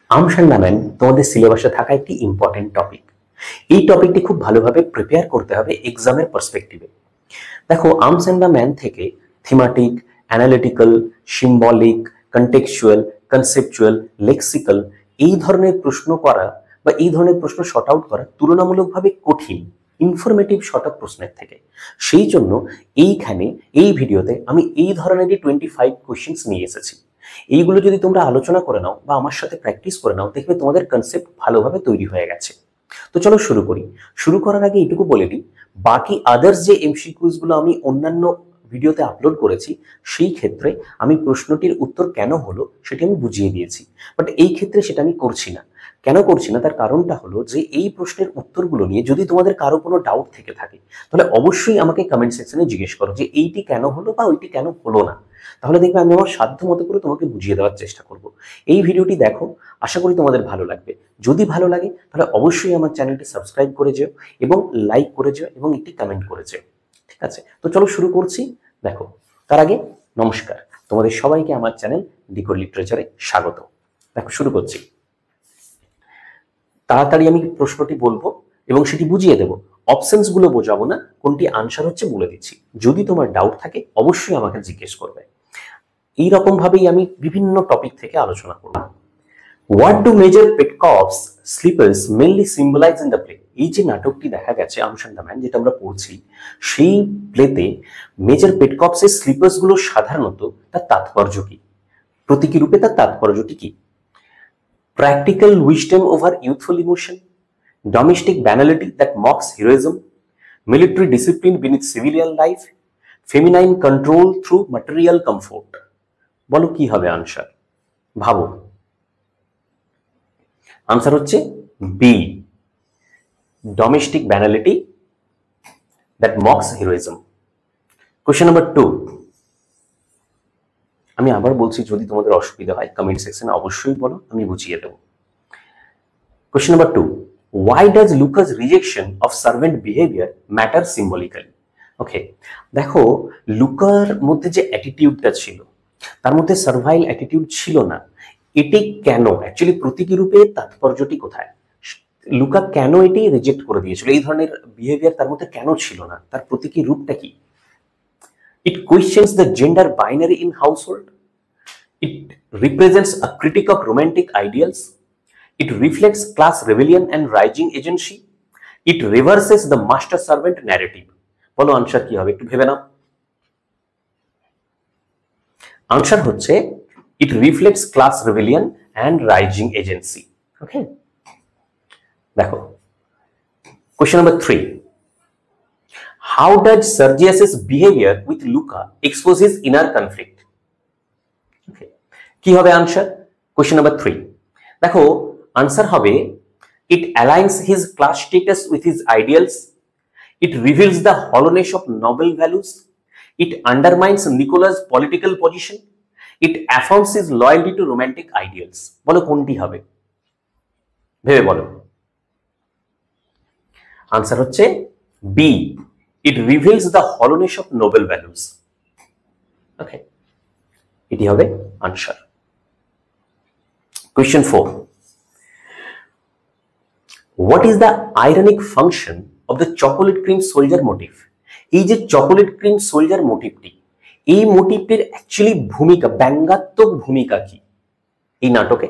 আমশান্নাম্যান তোমাদের সিলেবাসে থাকা একটি ইম্পর্টেন্ট টপিক। এই টপিকটি খুব ভালোভাবে প্রিপেয়ার করতে হবে এক্সামের পার্সপেক্টিভে। দেখো, আর্মস অ্যান্ড দ্য ম্যান থেকে thematic, analytical, symbolic, contextual, conceptual, lexical এই ধরনের প্রশ্ন করা বা এই ধরনের প্রশ্ন শর্ট আউট করা তুলনামূলকভাবে কঠিন ইনফরমেটিভ শর্ট আউট প্রশ্নের থেকে। সেই জন্য এইখানে এই ভিডিওতে আমি এই ধরনেরই 25 কোশ্চেন্স নিয়ে এসেছি। এইগুলো যদি তোমরা আলোচনা করে নাও বা আমার সাথে প্র্যাকটিস করে নাও, দেখবে তোমাদের কনসেপ্ট ভালোভাবে তৈরি হয়ে গেছে। তো চলো শুরু করি। শুরু করার আগে এইটুকু বলে দিই, বাকি আদার্স যে এমসিকিউজ গুলো আমি অন্যান্য ভিডিওতে আপলোড করেছি সেই ক্ষেত্রে আমি প্রশ্নটির উত্তর কেন হলো সেটি আমি বুঝিয়ে দিয়েছি, বাট এই ক্ষেত্রে সেটা আমি করছি না। কেন করছি না তার কারণটা হলো যে এই প্রশ্নের উত্তরগুলো নিয়ে যদি তোমাদের কারো কোনো ডাউট থেকে থাকে তাহলে অবশ্যই আমাকে কমেন্ট সেকশনে জিজ্ঞেস করো যে এইটি কেন হলো বা ওইটি কেন হলো না। তাহলে দেখবে আমি আমার সাধ্য মতো করে তোমাকে বুঝিয়ে দেওয়ার চেষ্টা করব। এই ভিডিওটি দেখো, আশা করি তোমাদের ভালো লাগবে। যদি ভালো লাগে তাহলে অবশ্যই আমার চ্যানেলটি সাবস্ক্রাইব করে যেও এবং লাইক করে যেও এবং একটি কমেন্ট করে যেও। ঠিক আছে, তো চলো শুরু করছি। দেখো, তার আগে নমস্কার, তোমাদের সবাইকে আমার চ্যানেল ডিকোড লিটারেচারে স্বাগত। দেখো, শুরু করছি। তাড়াতাড়ি আমি প্রশ্নটি বলবো এবং সেটি বুঝিয়ে দেবো, অপশনস গুলো বোঝাবো না, কোনটি আনসার হচ্ছে বলে দিচ্ছি। যদি তোমার ডাউট থাকে অবশ্যই আমাকে জিজ্ঞেস করবে। এইরকম ভাবেই আমি বিভিন্ন টপিক থেকে আলোচনা করব। What do major Petkoff's slippers mainly symbolize in the play? এই যে নাটকটি দেখা গেছে আর্মস অ্যান্ড দ্য ম্যান, যেটা আমরা পড়ছি, সেই প্লেতে মেজর পেটকপসের স্লিপার্স গুলো সাধারণত তার তাৎপর্য কি, প্রতীকী রূপে তার তাৎপর্যটি কি? Practical wisdom over youthful emotion, domestic banality that mocks heroism, military discipline beneath civilian life, feminine control through material comfort. বলো কি হবে আনসার? ভাবো। আনসার হচ্ছে B, domestic banality that mocks heroism. Question number 2, আমি আবার বলছি, যদি তোমাদের অসুবিধা হয় কমেন্ট সেকশনে অবশ্যই বলো, আমি বুঝিয়ে দেবো। Question number 2, why does Luca's rejection of servant behavior matter symbolically? ওকে, দেখো, লুকার মধ্যে যে অ্যাটিটিউডটা ছিল তার মধ্যে সার্ভাইল অ্যাটিটিউড ছিল না। এটি কেন, অ্যাকচুয়ালি প্রতীকী রূপে তাৎপর্যটি কোথায়? লুকা কেন এটি রিজেক্ট করে দিয়েছিল? এই ধরনের বিহেভিয়ার তার মধ্যে কেন ছিল না? তার প্রতীকী রূপটা কি? It questions the gender binary in household. It represents a critique of romantic ideals. It reflects class rebellion and rising agency. It reverses the master-servant narrative. বলো আনসার কি হবে? একটু ভেবে নাও। আনসার হচ্ছে it reflects class rebellion and rising agency. ওকে, দেখো, question number 3. How does Sergius's behavior with Luca expose his inner conflict? Okay, কি হবে answer? question number 3. দেখো, আনসার হবে it aligns his class status with his ideals. It reveals the hollowness of noble values. It undermines Nicola's political position. It affirms his loyalty to romantic ideals. বলো কোনটি হবে? ভেবে বলো। Answer হচ্ছে B, it reveals the hollowness of noble values. Okay, এটি হবে answer. Question 4. What is the ironic function of the chocolate cream soldier motif? এই যে চকোলেট ক্রিম সোলজার মোটিভটি, এই মোটিভটির অ্যাকচুয়ালি ভূমিকা, ব্যঙ্গাত্মক ভূমিকা কি এই নাটকে?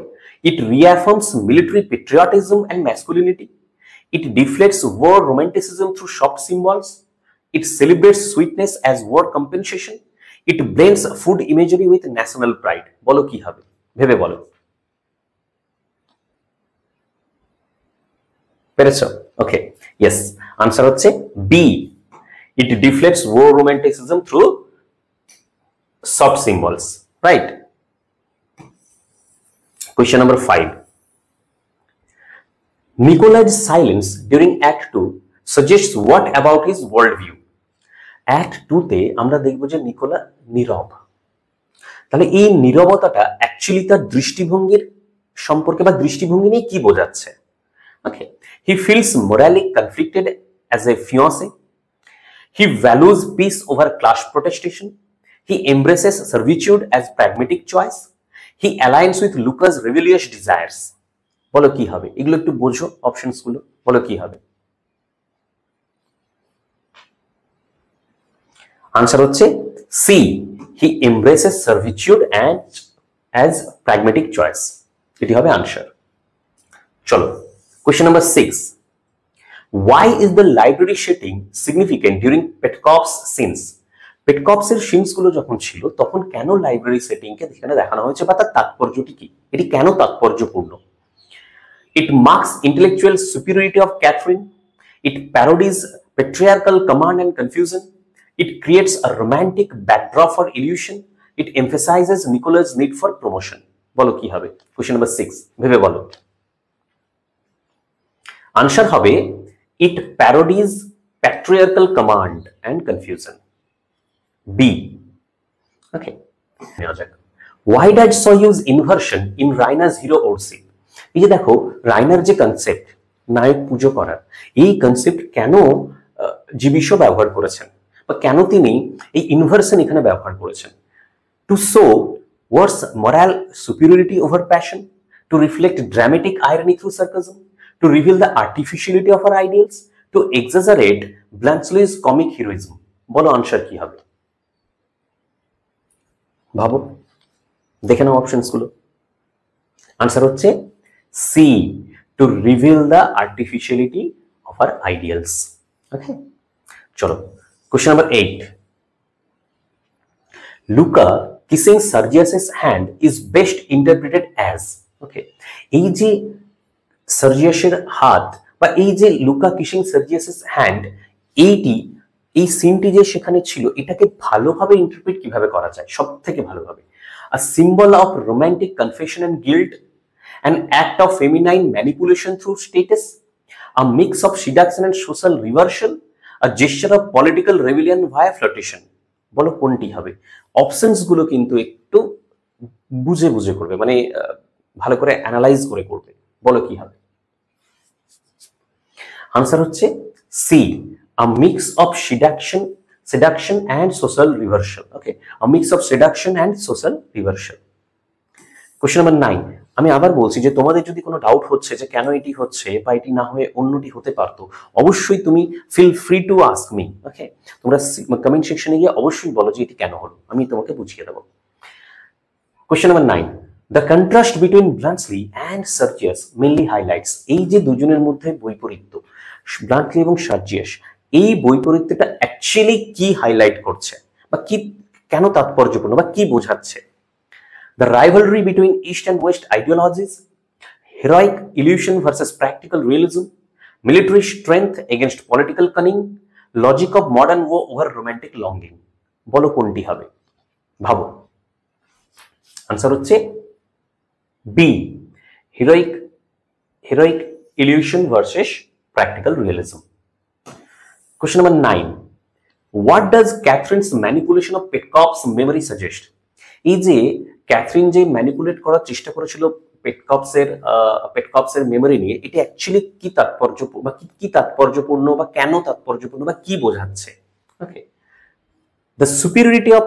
It reaffirms military patriotism and masculinity. It deflects war romanticism through soft symbols. It celebrates sweetness as war compensation. It blends food imagery with national pride. বলো কি হবে? ভেবে বলো। পেরেছো? ওকে, ইয়েস, আনসার হচ্ছে B, it deflects war romanticism through soft symbols. Right? Question number 5. Nicola's silence during Act 2 suggests what about his worldview? Act 2 তে আমরা দেখবো যে নিকোলা নীরব। তাহলে এই নীরবতাটা অ্যাকচুয়ালি তার দৃষ্টিভঙ্গির সম্পর্কে বা দৃষ্টিভঙ্গি নিয়ে কি বোঝাচ্ছে? Okay, he feels morally conflicted as a fiancé. He values peace over class protestation. He embraces servitude as pragmatic choice. He aligns with Luca's rebellious desires. বলো কি হবে? এগুলো একটু বোঝো, অপশনস গুলো বলো কি হবে। আনসার হচ্ছে C, he embraces servitude and as pragmatic choice, এটি হবে আনসার। চলো question number 6, why is the library setting significant during Petkoff's scenes? পেটকপস এর সিনস গুলো যখন ছিল তখন কেন লাইব্রেরি সেটিং কে এখানে দেখানো হয়েছে বা তার তাৎপর্যটি কি, এটি কেন তাৎপর্যপূর্ণ? It marks intellectual superiority of Catherine. It parodies patriarchal command and confusion. It creates a romantic backdrop for illusion. It emphasizes Nicola's need for promotion. বলো কি হবে? কোয়েশ্চেন নাম্বার 6 ভেবে বলো। আনসার হবে it parodies patriarchal command and confusion. B. Okay. Why did Shaw use inversion in Rainer's hero worship? এই যে দেখো রাইনার যে কনসেপ্ট নায়ক পুজো করার, এই কনসেপ্ট কেন জীবিশ ব্যবহার করেছেন বা কেন তিনি এই ইনভার্সন এখানে ব্যবহার করেছেন? To show war's moral superiority over passion, to reflect dramatic irony through sarcasm, to reveal the artificiality of our ideals, to exaggerate Bluntschli's comic heroism. বলো আনসার কি হবে? ভাবো, দেখে নাও অপশনস গুলো। আনসার হচ্ছে C, to reveal the artificiality of our ideals. Okay, চলো question number 8, Louka kissing Sergius's hand is best interpreted as. Okay, এই যে সার্জিয়াসের হাত বা এই যে লুকা কিসিং সার্জিয়াসেস হ্যান্ড, এই সিনটি যে সেখানে ছিল, এটাকে ভালোভাবে ইন্টারপ্রিট কিভাবে করা যায়? সব থেকে ভালোভাবে a symbol of romantic confession and guilt, an act of feminine manipulation through status, a mix of seduction and social reversal, a gesture of political rebellion via flirtation. বলো কোনটি হবে? অপশনস গুলো কিন্তু একটু বুঝে বুঝে করবে, মানে ভালো করে অ্যানালাইজ করে করবে। বলো কি হবে? আনসার হচ্ছে C, a mix of seduction and social reversal. Okay, a mix of seduction and social reversal. Question number 9, আমি আবার বলছি যে তোমাদের যদি কোনো ডাউট হচ্ছে যে কেন এটি হচ্ছে বা এটি না হয়ে অন্যটি হতে পারতো, অবশ্যই তুমি feel free to ask me. Okay, তোমরা কমেন্ট সেকশনে গিয়ে অবশ্যই বলো যে এটি কেন হলো, আমি তোমাকে বুঝিয়ে দেবো। Question number 9, the contrast between Bluntschli and Sergius mainly highlights, এই যে দুজনের মধ্যে বৈপরীত্য ব্লান্টলি এবং সার্জিয়াস, এই বৈপরীত্যটা অ্যাকচুয়ালি কি হাইলাইট করছে বা কি কেন তাৎপর্যপূর্ণ বা কি বোঝাচ্ছে? The rivalry between East and West ideologies, heroic illusion versus practical realism, military strength against political cunning, logic of modern war over romantic longing. বলো কোনটি হবে? ভাবো। আনসার হচ্ছে B, heroic illusion versus practical realism. Question number 9, what does Catherine's manipulation of Petkoff's memory suggest? এই যে Catherine যে manipulate করার চেষ্টা করেছিল পেটকপস এর মেমরি নিয়ে, এটি অ্যাকচুয়ালি কি তাৎপর্যপূর্ণ বা কি তাৎপর্যপূর্ণ বা কেন তাৎপর্যপূর্ণ বা কি বোঝাচ্ছে? Okay, the superiority of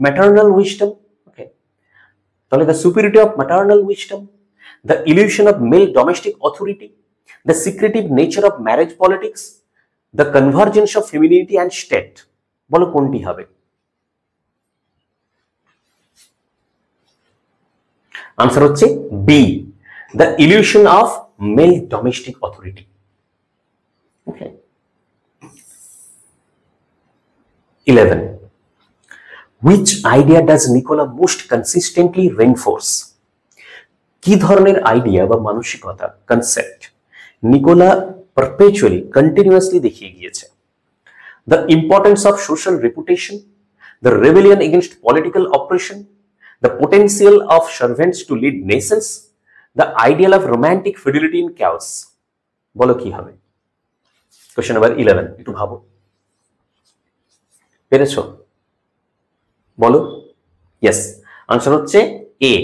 maternal wisdom. Okay, তাহলে the superiority of maternal wisdom, the illusion of male domestic authority, the secretive nature of marriage politics, the convergence of femininity and state. বলো কোনটি হবে? আনসার হচ্ছে B, the illusion of male domestic authority. Okay, 11, which idea does Nicola most consistently reinforce? কি ধরনের idea বা মানসিকতা concept Nikola perpetually continuously দেখিয়ে গিয়েছে? The importance of social reputation, the rebellion against political oppression, the potential of servants to lead nations, the ideal of romantic fidelity in chaos. বলো কি হবে? Question number 11, একটু ভাবো, পেরেছো? বলো। ইয়েস, আনসার হচ্ছে এ,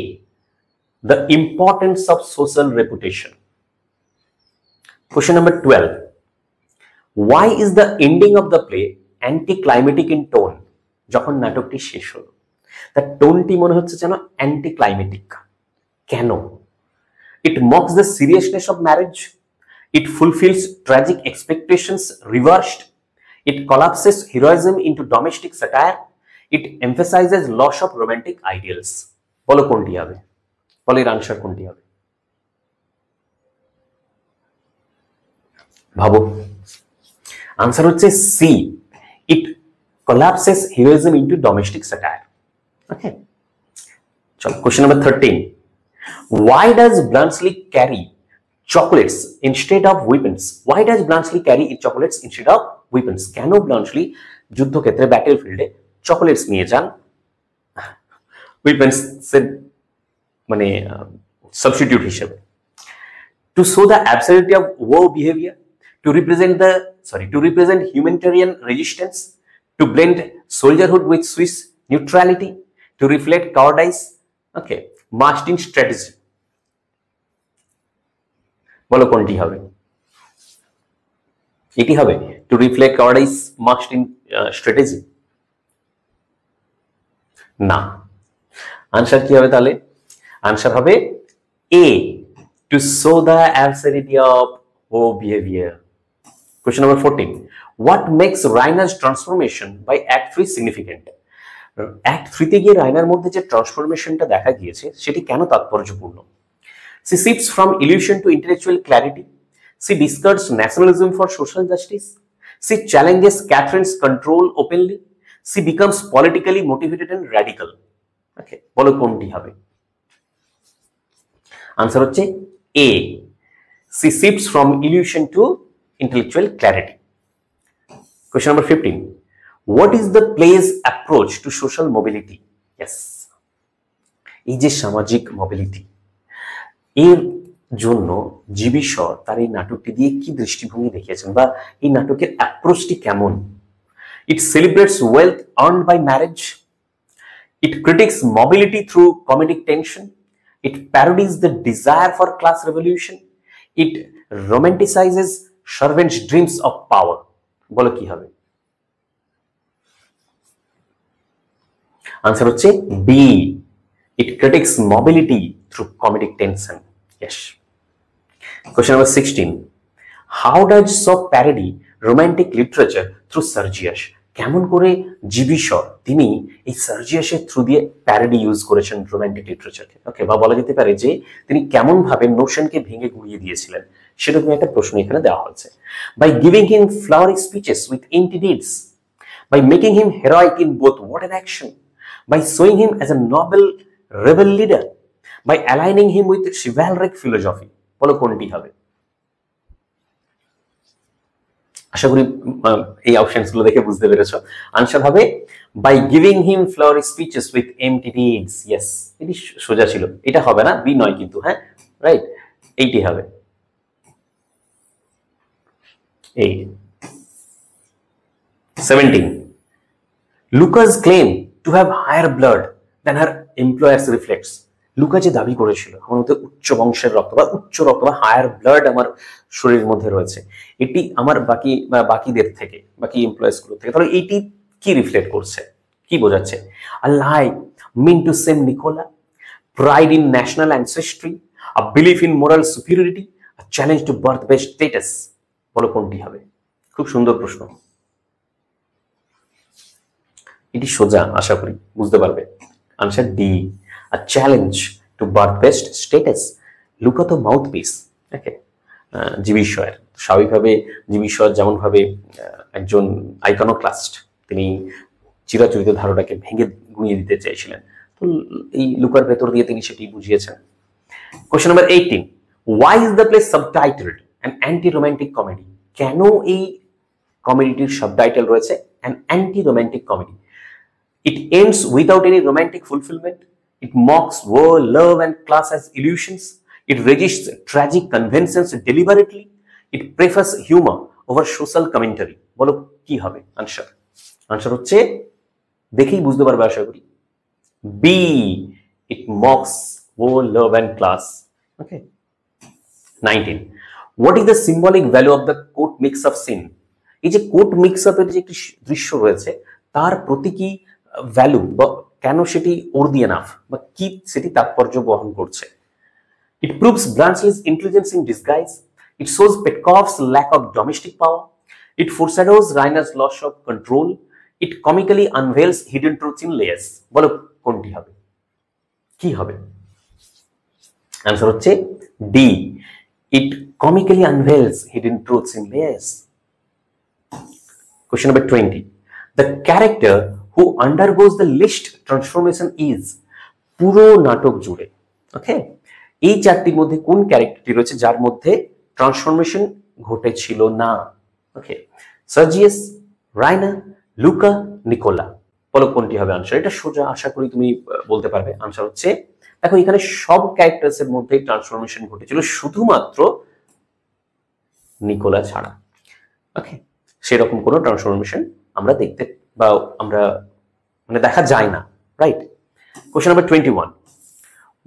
the importance of social reputation. Question number 12, why is the ending of the play anticlimactic in tone? যখন নাটকটি শেষ হলো তার টোনটি মনে হচ্ছে যেন অ্যান্টিক্লাইমেটিক। কেন? It mocks the seriousness of marriage. It fulfills tragic expectations reversed. It collapses heroism into domestic satire. It emphasizes loss of romantic ideals. বলো কোনটি হবে? বলো এর আনসার কোনটি হবে? ভাবো। আনসার হচ্ছে সি, ইট collapses heroism into domestic satire. ওকে, চলো question number 13। Why does Bluntschli carry chocolates instead of weapons? Why does Bluntschli carry chocolates instead of weapons? কেন Bluntschli যুদ্ধক্ষেত্রে ব্যাটেল ফিল্ডে চকোলেটস নিয়ে যান উইপেন্স এর মানে সাবস্টিটিউট হিসেবে? To show the absurdity of war behavior, to represent humanitarian resistance, to blend soldierhood with Swiss neutrality, to reflect cowardice, okay, marched in strategy. বলো কোনটি হবে? এটি হবে to reflect cowardice, marched in strategy? না, answer কি হবে তাহলে? Answer হবে এ, to show the absurdity of war behavior. Question number 14. What makes Rainer's transformation by Act 3 significant? Act 3 তে গিয়ে রাইনার মধ্যে যে ট্রান্সফরমেশনটা দেখা গিয়েছে সেটি কেন তাৎপর্যপূর্ণ? She shifts from illusion to intellectual clarity. She discards nationalism for social justice. She challenges Catherine's control openly. She becomes politically motivated and radical. Okay, বলো কোনটি হবে? আনসার হচ্ছে A. She shifts from illusion to intellectual clarity. Question number 15. What is the play's approach to social mobility? Yes. এই যে সামাজিক mobility, এর জন্য GB শ তার এই নাটকটি দিয়ে কি দৃষ্টিভঙ্গি দেখিয়েছেন বা এই নাটকের অ্যাপ্রোচটি কেমন? It celebrates wealth earned by marriage. It critiques mobility through comedic tension. It parodies the desire for class revolution. It romanticizes servants' dreams of power. বলো কি হবে? আনসার হচ্ছে B, it critiques mobility through comedic tension. Yes. Question number 16. How does Shaw parody romantic literature through Sergius? কেমন করে GB শ তিনি এই সার্জিয়াসের through দিয়ে parody use করেছেন রোমান্টিক লিটারেচারকে? ওকে, বা বলা যেতে পারে যে তিনি কেমন ভাবে নোশনকে ভেঙে গুঁড়িয়ে দিয়েছিলেন সেরকম একটা প্রশ্ন এখানে দেওয়া হয়েছে। By giving him flowery speeches with empty deeds, by making him heroic in both word and action, by showing him as a noble rebel leader, by aligning him with chivalric philosophy. বলো কোনটি হবে? আশা করি এই options গুলো দেখে বুঝতে পেরেছো। Answer হবে by giving him flowery speeches with empty deeds. Yes, এটি সোজা ছিল, এটা হবে না, বি নয় কিন্তু, হ্যাঁ রাইট, এইটি হবে। এই 17. Luca's claim to have higher blood than her employers reflects. Luca যে দাবি করেছিল আমার মধ্যে উচ্চ বংশের রক্ত বা উচ্চ রক্ত বা হায়ার ব্লাড আমার শরীরের মধ্যে রয়েছে, এটি আমার বাকিদের থেকে, বাকি এমপ্লয়িজ গুলো থেকে, তাহলে এটি কি রিফ্লেক্ট করছে, কি বোঝাচ্ছে? A lie meant to shame Nicola, pride in national ancestry, a belief in moral superiority, a challenge to birth based status. বলো কোনটি হবে? খুব সুন্দর প্রশ্ন, এটি সোজা, আশা করি বুঝতে পারবে। Answer D, a challenge to birth best status. Luca তো মাউথপিস, ওকে, জিবি শয়ের। স্বাভাবিকভাবে জিবি শ যেমন ভাবে একজন আইকনোক্লাস্ট, তিনি চিরাচরিত ধারণাকে ভেঙে গুঁড়িয়ে দিতে চাইছিলেন, তো এই লুকার ভেতর দিয়ে তিনি সেটি বুঝিয়েছেন। Question number 18. Why is the play subtitled an anti-romantic comedy? কেন এই কমেডিটির সাবটাইটেল রয়েছে an anti-romantic comedy? It ends without any romantic fulfillment. It mocks war, love, and class as illusions. It resists tragic conventions deliberately. It prefers humor over social commentary. বলো কি হবে answer? Answer হচ্ছে, দেখেই বুঝতে পারবে আশা করি, B, it mocks war, love, and class. Okay. 19. What is the symbolic value of the court mix-up scene? এই যে কোর্ট মিক্স-আপের যে একটি দৃশ্য রয়েছে তার প্রতীকী ভ্যালু বা কেন সেটি ওর দিয়ে নাফ বা কি সেটি তাৎপর্য বহন করছে? It proves Blanchely's intelligence in disguise. It shows Petkov's lack of domestic power. It foreshadows Rainer's loss of control. It comically unveils hidden truths in layers. বলো কোনটি হবে, কি হবে? আনসার হচ্ছে D, it comically unveils hidden truths in layers. Question number 20. The character who undergoes the least transformation is, পুরো নাটক জুড়ে, ওকে, এই চারটির মধ্যে কোন ক্যারেক্টারটি রয়েছে যার মধ্যে ট্রান্সফরমেশন ঘটেছিল না? ওকে, সার্জিয়াস, রাইনার, লুকা, নিকোলা, বলো কোনটি হবে আনসার? এটা সোজা, আশা করি তুমি বলতে পারবে। আনসার হচ্ছে, দেখো এখানে সব ক্যারেক্টার্স এর মধ্যেই ট্রান্সফরমেশন ঘটেছিল, শুধুমাত্র নিকোলা ছাড়া। ওকে, সেরকম কোনো ট্রান্সফরমেশন আমরা দেখতে বা আমরা মানে দেখা যায় না, right? Question number 21.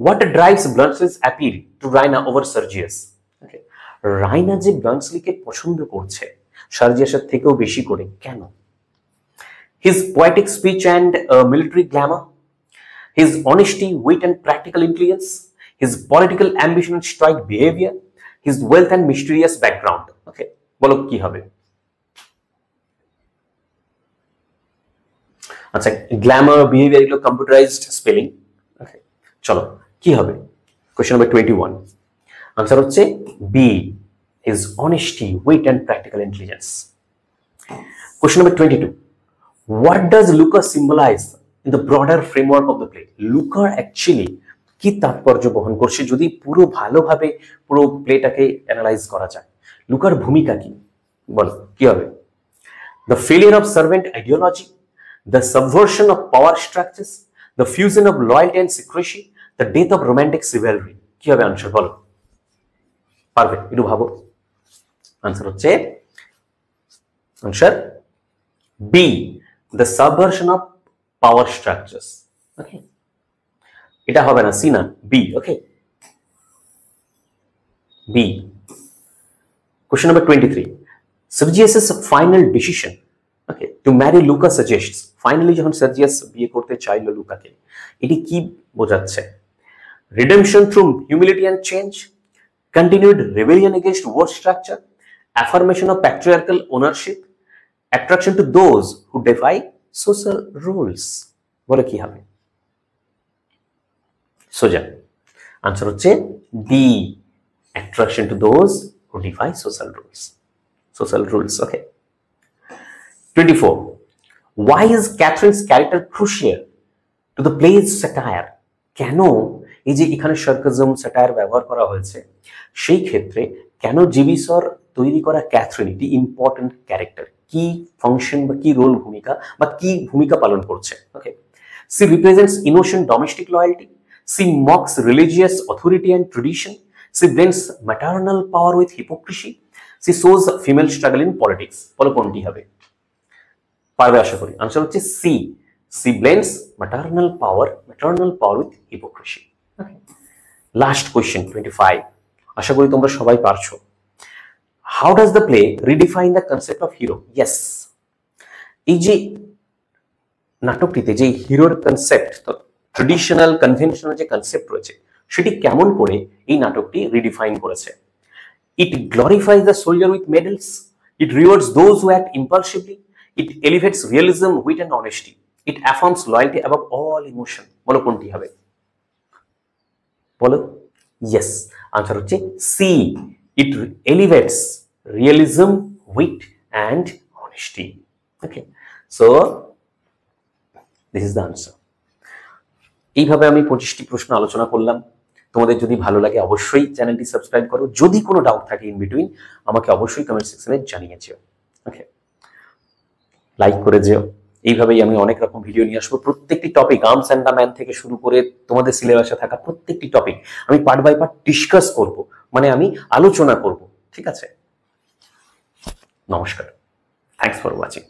What drives Bluntschli's appeal to Raina over Sergius? Okay, Raina যে ব্লান্টসলিকে পছন্দ করছে সার্জিয়াসের থেকেও বেশি করে, কেন? His poetic speech and military glamour, his honesty, wit and practical intelligence, his political ambition and stoic behavior, his wealth and mysterious background. Okay, বলো কি হবে? আচ্ছা, গ্ল্যামার, বিহেভিয়ার এগুলো কম্পিউটারাইজড স্পেলিং। ওকে, চলো কি হবে? Question number 21. আনসার হচ্ছে B, his honesty, wit and practical intelligence. Question number 22. What does Louka symbolize in the broader framework of the play? লুকার অ্যাকচুয়ালি কি তাৎপর্য বহন করছে যদি পুরো ভালোভাবে পুরো প্লেটাকে অ্যানালাইজ করা যায়? লুকার ভূমিকা কি, বলো কি হবে? The failure of servant ideology, the subversion of power structures, the fusion of loyalty and secrecy, the death of romantic chivalry. কি হবে আনসার? বলো, পারবে? একটু ভাবো। আনসার হচ্ছে answer B, the subversion of power structures. Okay, এটা হবে না, সি না, B. Okay, B. Question number 23. Sergius's final decision, okay, to marry Luca suggests, finally যখন সার্জিয়াস বিয়ে করতে চাইলো লুকাকে, এটি কি বোঝাচ্ছে? Redemption through humility and change, continued rebellion against war structure, affirmation of patriarchal ownership, attraction to those who defy social rules. বলে কি হবে? সোজা আনসার হচ্ছে D, attraction to those who defy social rules. Social rules. Okay, 24. Why is Catherine's character crucial to the play's satire? কেন এই যে এখানে sarcasm, satire ব্যবহার করা হয়েছে, সেই ক্ষেত্রে কেন জিবিসর তৈরি করা ক্যাথরিন একটি ইম্পর্টেন্ট ক্যারেক্টার? কি ফাংশন বা কি রোল, ভূমিকা বা কি ভূমিকা পালন করছে? Okay, she represents innocent domestic loyalty, she mocks religious authority and tradition, she blends maternal power with hypocrisy, she shows female struggle in politics. বলো কোনটি হবে? পারবে আশা করি। আনসার হচ্ছে C, she blends maternal power with hypocrisy. Last question 25. আশা করি তোমরা সবাই পারছো। How does the play redefine the concept of hero? Yes, এই যে নাটকটিতে যে হিরোর কনসেপ্ট, ট্রেডিশনাল কনভেনশনাল যে কনসেপ্ট রয়েছে, সেটি কেমন করে এই নাটকটি রিডিফাইন করেছে? It glorifies the soldier with medals, it rewards those who act impulsively, it elevates realism, wit and honesty, it affirms loyalty above all emotion. বলো কোনটি হবে? বলো। ইয়েস, আনসার হচ্ছে C, it elevates realism, wit and honesty. Okay, so this is the answer. এইভাবে আমি 25টি প্রশ্ন আলোচনা করলাম। তোমাদের যদি ভালো লাগে অবশ্যই চ্যানেলটি সাবস্ক্রাইব করো। যদি কোনো ডাউট থাকে ইন বিটুইন, আমাকে অবশ্যই কমেন্ট সেকশনে জানিয়ে যেও। ওকে, লাইক করে যেও। এইভাবেই আমি অনেক রকম ভিডিও নিয়ে আসবো। প্রত্যেকটি topic, arms and the man থেকে শুরু করে তোমাদের সিলেবাসে থাকা প্রত্যেকটি টপিক আমি পার্ট বাই পার্ট ডিসকাস করব, মানে আমি আলোচনা করব। ঠিক আছে, নমস্কার, থ্যাঙ্কস ফর ওয়াচিং।